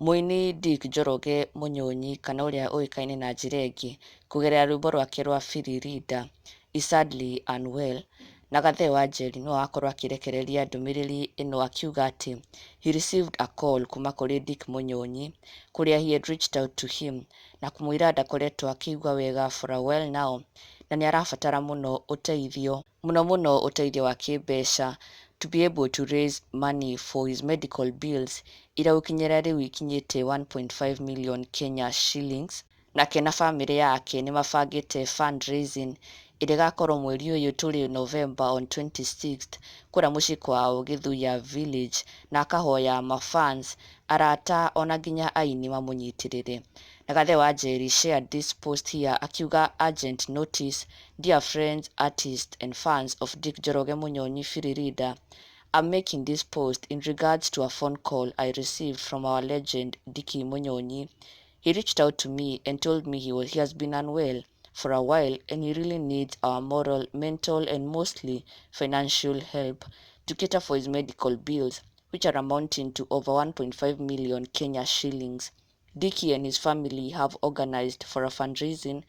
Mûini Dick Njoroge Munyonyi kana ũrĩa ũĩkaine na njĩra ĩngĩ kũgerera rwĩmbo rwake rwa Firirinda is sadly unwell, na Gathe wa Njeri no akorwo akĩrekereria ndũmĩrĩri ĩno akiuga atĩ he received a call kuma kũrĩ Dick Munyonyi kũrĩa he had reached out to him na kũmwĩra ndakoretwo akĩigua wega for a while now, na nĩ arabatara mũno ũteithio wa kĩmbeca to be able to raise money for his medical bills ĩrĩa gũkinyĩra rĩu ikinyĩte 1.5 million Kenya shillings, nake na bamĩrĩ yake nĩ mabangĩte fundraising ĩrĩa ĩgakorwo mweri ũyũ tũrĩ November on 26th kũrĩa mũciĩ kwao Githuya village, na akahoya mafans, arata ona nginya aini mamũnyitĩrĩre. Na Gathe wa Njeri shared this post here akiuga urgent notice, dear friends, artists and fans of Dick Njoroge Munyonyi Firirinda, I'm making this post in regards to a phone call I received from our legend Dicky Munyonyi. He reached out to me and told me he has been unwell for a while and he really needs our moral, mental and mostly financial help to cater for his medical bills, which are amounting to over 1.5 million Kenya shillings. Dicky and his family have organized for a fundraising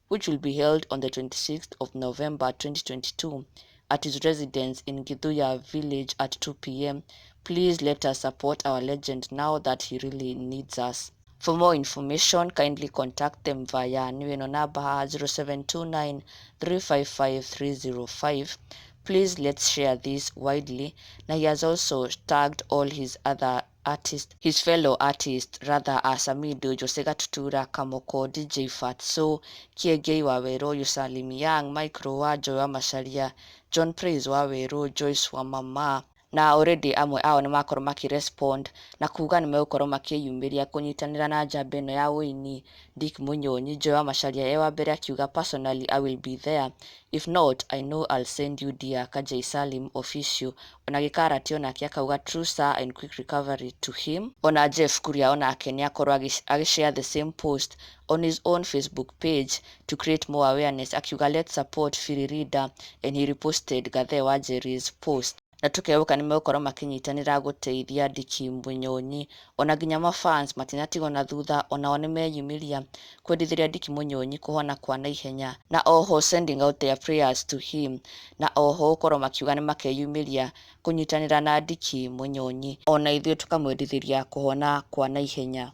which will be held on the 26th of November 2022 at his residence in Githuya village at 2 p.m. Please let us support our legend now that he really needs us. For more information, kindly contact them via Nweno number 0729 355 305. Please let's share this widely. Now he has also tagged all his other artists, his fellow artists rather, as Amido, Jose Gatutura, Kamoko, DJ Fatso, Kiegei Wawero, Yusalim Young, Mike Roa, Joa Masharia, John Praise Wawero, Joyce Wamama, na already amwe ao nĩ makorwo makĩrespond na kuga nĩ megũkorwo makĩyumĩria kũnyitanĩra na njamba ĩno ya ũini Dick Munyonyi. Joa Masharia wa mbere akiuga personally I will be there, if not I know I'll send you dear Kajay Salim official. Ona Gĩkarati onake akauga true sir and quick recovery to him. Ona Jeff Kuria onake nĩ akorwo agĩshare the same post on his own Facebook page to create more awareness, akiuga let's support Firirinda, and he reposted Gathe wa Njeri's post. Na tũkeuka nĩ megũkorwo makĩnyitanĩra gũteithia Dicky Munyonyi, ona nginya mafans matinatigwo na thutha, onao nĩ meyumĩria kwendithĩria Dicky Munyonyi kũhona kwa naihenya, na oho sending out their prayers to him, na oho gũkorwo makiuga nĩ makeyumĩria kũnyitanĩra na Dicky Munyonyi, ona ithuĩ tũkamwendithĩria kũhona kwa naihenya.